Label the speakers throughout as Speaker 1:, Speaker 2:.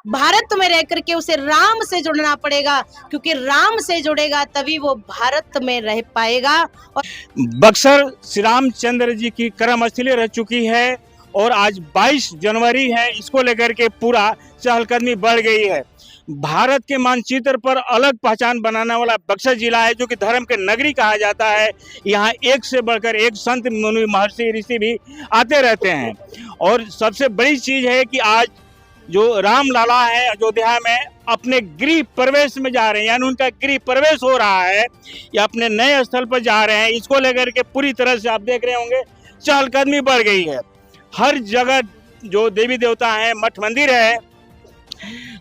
Speaker 1: भारत में रह करके उसे राम से जुड़ना पड़ेगा, क्योंकि राम से जुड़ेगा तभी वो भारत में रह पाएगा। और
Speaker 2: बक्सर श्री रामचंद्र जी की कर्मस्थली रह चुकी है और आज 22 जनवरी है, इसको लेकर के पूरा चहलकदमी बढ़ गई है। भारत के मानचित्र पर अलग पहचान बनाने वाला बक्सर जिला है, जो कि धर्म के नगरी कहा जाता है। यहाँ एक से बढ़कर एक संत मुनि महर्षि ऋषि भी आते रहते हैं। और सबसे बड़ी चीज है कि आज जो राम लाला है अयोध्या में अपने गृह प्रवेश में जा रहे हैं, यानी उनका गृह प्रवेश हो रहा है या अपने नए स्थल पर जा रहे हैं। इसको लेकर के पूरी तरह से आप देख रहे होंगे चहलकदमी बढ़ गई है। हर जगह जो देवी देवता हैं, मठ मंदिर है,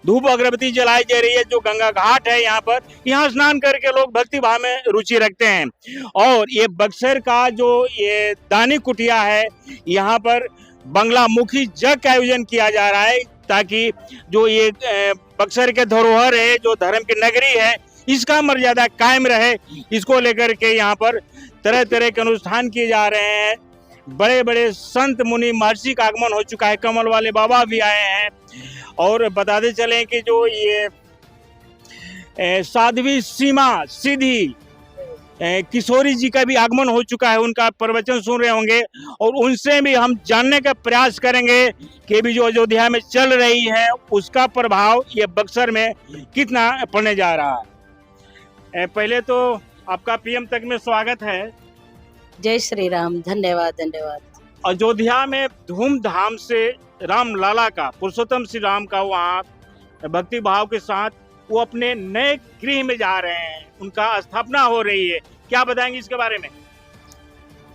Speaker 2: धूप अगरबत्ती जलाई जा रही है। जो गंगा घाट है यहाँ स्नान करके लोग भक्ति भाव में रुचि रखते हैं। और ये बक्सर का जो ये दानी कुटिया है, यहाँ पर बंगला मुखी यज्ञ का आयोजन किया जा रहा है, ताकि जो ये बक्सर के धरोहर है, जो धर्म की नगरी है, इसका मर्यादा कायम रहे। इसको लेकर के यहाँ पर तरह तरह के अनुष्ठान किए जा रहे हैं। बड़े बड़े संत मुनि महर्षि का आगमन हो चुका है, कमल वाले बाबा भी आए हैं। और बताते चलें कि जो ये साध्वी सीमा सीधी किशोरी जी का भी आगमन हो चुका है, उनका प्रवचन सुन रहे होंगे। और उनसे भी हम जानने का प्रयास करेंगे कि भी जो अयोध्या में चल रही है उसका प्रभाव ये बक्सर में कितना पड़ने जा रहा है। पहले तो आपका पीएम तक में स्वागत है।
Speaker 1: जय श्री राम। धन्यवाद धन्यवाद।
Speaker 2: अयोध्या में धूमधाम से राम लाला का, पुरुषोत्तम श्री राम का वहाँ भक्ति भाव के साथ वो अपने नए गृह में जा रहे हैं, उनका स्थापना हो रही है। क्या बताएंगे इसके बारे में?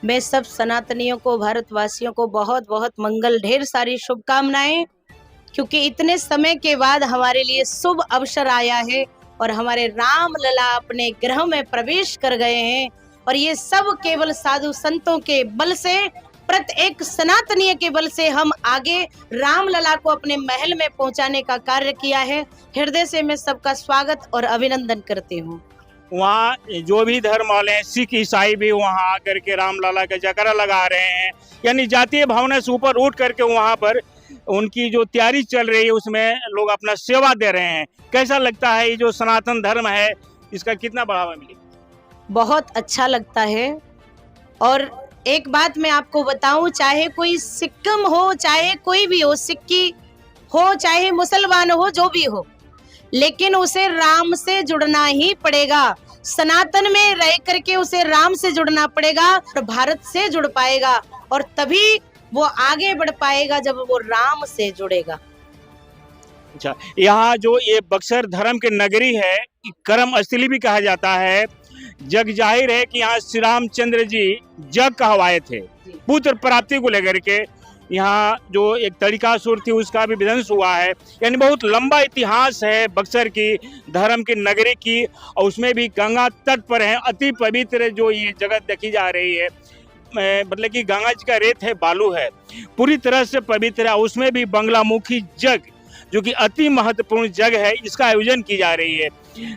Speaker 1: मैं सब सनातनियों को, भारतवासियों को बहुत बहुत मंगल, ढेर सारी शुभकामनाएं, क्योंकि इतने समय के बाद हमारे लिए शुभ अवसर आया है और हमारे राम लला अपने गृह में प्रवेश कर गए हैं। और ये सब केवल साधु संतों के बल से, प्रत्येक सनातनीय के बल से हम आगे राम लला को अपने महल में पहुंचाने का कार्य किया है। हृदय से मैं सबका स्वागत और अभिनंदन करती हूँ।
Speaker 2: वहाँ जो भी धर्म वाले हैं, सिख ईसाई भी वहाँ आकर के राम लाला का जयकारा लगा रहे हैं, यानी जातीय भावना से ऊपर उठ करके वहाँ पर उनकी जो तैयारी चल रही है उसमें लोग अपना सेवा दे रहे हैं। कैसा लगता है ये जो सनातन धर्म है, इसका कितना बढ़ावा मिलेगा?
Speaker 1: बहुत अच्छा लगता है। और एक बात मैं आपको बताऊं, चाहे कोई सिक्किम हो, चाहे कोई भी हो, सिक्की हो, चाहे मुसलमान हो, जो भी हो, लेकिन उसे राम से जुड़ना ही पड़ेगा। सनातन में रह करके उसे राम से जुड़ना पड़ेगा और भारत से जुड़ पाएगा, और तभी वो आगे बढ़ पाएगा जब वो राम से जुड़ेगा।
Speaker 2: अच्छा, यहाँ जो ये बक्सर धर्म की नगरी है, कर्म स्थली भी कहा जाता है। जग जाहिर है कि यहाँ श्री रामचंद्र जी जग कहवाए थे पुत्र प्राप्ति को लेकर के। यहाँ जो एक तड़िकासुर थी उसका भी विध्वंस हुआ है, यानी बहुत लंबा इतिहास है बक्सर की धर्म की नगरी की। और उसमें भी गंगा तट पर है, अति पवित्र जो ये जगह देखी जा रही है, मतलब कि गंगा जी का रेत है, बालू है, पूरी तरह से पवित्र है। उसमें भी बंगला मुखी यज्ञ जो कि अति महत्वपूर्ण जगह है, इसका आयोजन की जा रही है।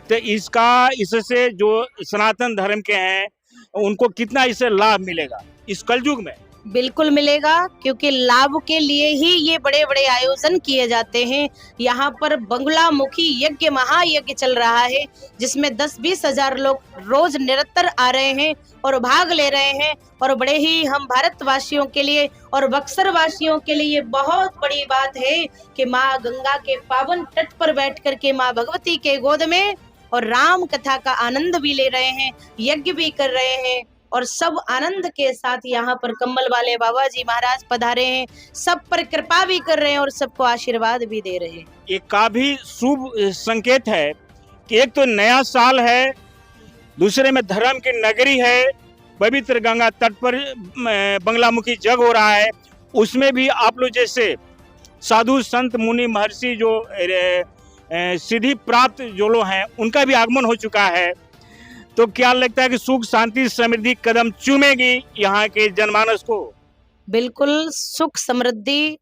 Speaker 2: तो इससे जो सनातन धर्म के हैं उनको कितना इससे लाभ मिलेगा इस कलयुग में?
Speaker 1: बिल्कुल मिलेगा, क्योंकि लाभ के लिए ही ये बड़े बड़े आयोजन किए जाते हैं। यहाँ पर बंगला मुखी यज्ञ, महायज्ञ चल रहा है, जिसमें 10-20 हजार लोग रोज निरंतर आ रहे हैं और भाग ले रहे हैं। और बड़े ही हम भारतवासियों के लिए और बक्सर वासियों के लिए बहुत बड़ी बात है कि माँ गंगा के पावन तट पर बैठ करके माँ भगवती के गोद में और राम कथा का आनंद भी ले रहे हैं, यज्ञ भी कर रहे हैं। और सब आनंद के साथ यहाँ पर कम्बल वाले बाबा जी महाराज पधारे हैं, सब पर कृपा भी कर रहे हैं और सबको आशीर्वाद भी दे रहे हैं।
Speaker 2: एक काफी शुभ संकेत है कि एक तो नया साल है, दूसरे में धर्म की नगरी है, पवित्र गंगा तट पर बंगलामुखी यज्ञ हो रहा है। उसमें भी आप लोग जैसे साधु संत मुनि महर्षि जो सिद्धि प्राप्त जो लोग हैं उनका भी आगमन हो चुका है। तो क्या लगता है कि सुख शांति समृद्धि कदम चूमेगी यहाँ के जनमानस को?
Speaker 1: बिल्कुल सुख समृद्धि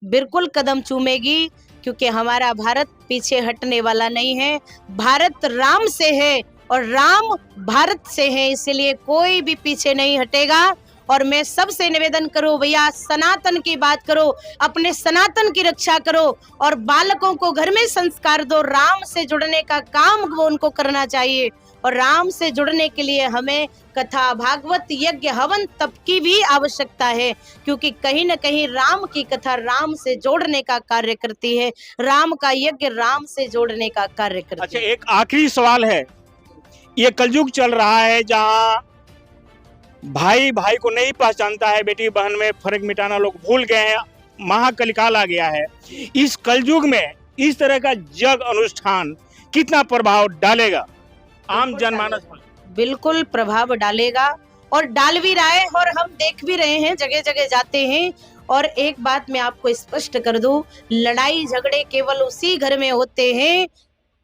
Speaker 1: बिल्कुल कदम चूमेगी, क्योंकि हमारा भारत पीछे हटने वाला नहीं है। भारत राम से है और राम भारत से है, इसलिए कोई भी पीछे नहीं हटेगा। और मैं सबसे निवेदन करूं, भैया सनातन की बात करो, अपने सनातन की रक्षा करो और बालकों को घर में संस्कार दो। राम से जुड़ने का काम वो उनको करना चाहिए और राम से जुड़ने के लिए हमें कथा, भागवत, यज्ञ, हवन, तप की भी आवश्यकता है, क्योंकि कहीं न कहीं राम की कथा राम से जोड़ने का कार्य करती है, राम का यज्ञ राम से जोड़ने का कार्य करती
Speaker 2: अच्छा,
Speaker 1: है।
Speaker 2: एक आखिरी सवाल है। ये कलयुग चल रहा है जहाँ भाई भाई को नहीं पहचानता है, बेटी बहन में फर्क मिटाना लोग भूल गए हैं, महाकलिकाल आ गया है। इस कलयुग में इस तरह का जग अनुष्ठान कितना प्रभाव डालेगा आम जनमानस पर?
Speaker 1: बिल्कुल प्रभाव डालेगा और डाल भी रहा है और हम देख भी रहे हैं, जगह जगह जाते हैं। और एक बात मैं आपको स्पष्ट कर दूं, लड़ाई झगड़े केवल उसी घर में होते हैं,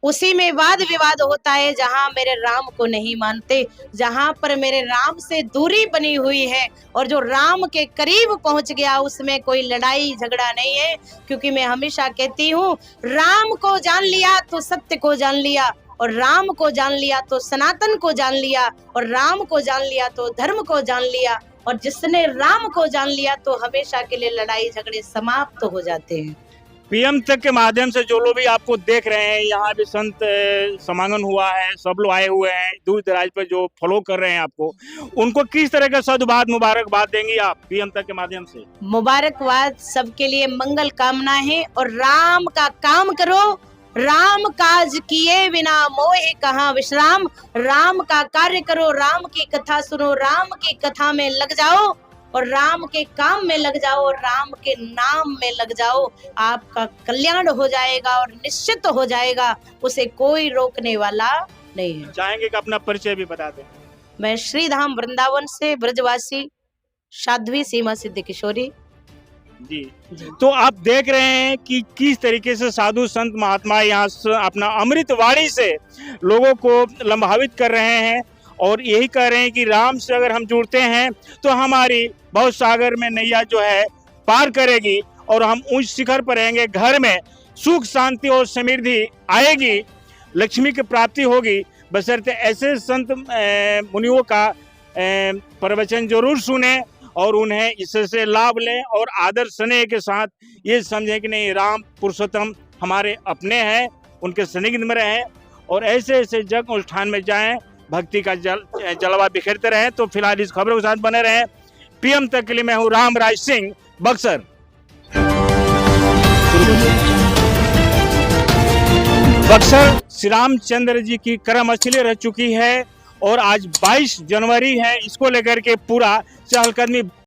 Speaker 1: उसी में वाद विवाद होता है जहां मेरे राम को नहीं मानते, जहां पर मेरे राम से दूरी बनी हुई है। और जो राम के करीब पहुंच गया उसमें कोई लड़ाई झगड़ा नहीं है, क्योंकि मैं हमेशा कहती हूँ, राम को जान लिया तो सत्य को जान लिया, और राम को जान लिया तो सनातन को जान लिया, और राम को जान लिया तो धर्म को जान लिया। और जिसने राम को जान लिया तो हमेशा के लिए लड़ाई झगड़े समाप्त हो जाते हैं।
Speaker 2: पीएम तक के माध्यम से जो लोग भी आपको देख रहे हैं, यहाँ भी संत समागम हुआ है, सब लोग आए हुए हैं दूर दराज पर जो फॉलो कर रहे हैं आपको, उनको किस तरह का सदुबाद मुबारकबाद देंगी आप पीएम तक के माध्यम से?
Speaker 1: मुबारकबाद, सबके लिए मंगल कामना है और राम का काम करो, राम काज किए बिना मोहे कहाँ विश्राम। राम का कार्य करो, राम की कथा सुनो, राम की कथा में लग जाओ और राम के काम में लग जाओ और राम के नाम में लग जाओ। आपका कल्याण हो जाएगा और निश्चित हो जाएगा, उसे कोई रोकने वाला नहीं है।
Speaker 2: चाहेंगे कि अपना परिचय भी बता दें?
Speaker 1: मैं श्रीधाम वृंदावन से ब्रजवासी साध्वी सीमा सिद्ध किशोरी
Speaker 2: जी। तो आप देख रहे हैं कि किस तरीके से साधु संत महात्मा यहाँ अपना अमृत वाणी से लोगों को लंभावित कर रहे हैं और यही कह रहे हैं कि राम से अगर हम जुड़ते हैं तो हमारी बहुत सागर में नैया जो है पार करेगी और हम उच्च शिखर पर रहेंगे, घर में सुख शांति और समृद्धि आएगी, लक्ष्मी की प्राप्ति होगी। बशर्ते ऐसे संत मुनियों का प्रवचन जरूर सुने और उन्हें इससे लाभ लें और आदर स्नेह के साथ ये समझें कि नहीं, राम पुरुषोत्तम हमारे अपने हैं, उनके सनिग्ध में रहें और ऐसे ऐसे जग अनुष्ठान में जाएं, भक्ति का जलवा बिखेरते रहें। तो फिलहाल इस खबरों के साथ बने रहें। पीएम तक के लिए मैं हूँ रामराज सिंह, बक्सर। बक्सर श्री रामचंद्र जी की कर्मस्थली रह चुकी है और आज 22 जनवरी है, इसको लेकर के पूरा चहलकदमी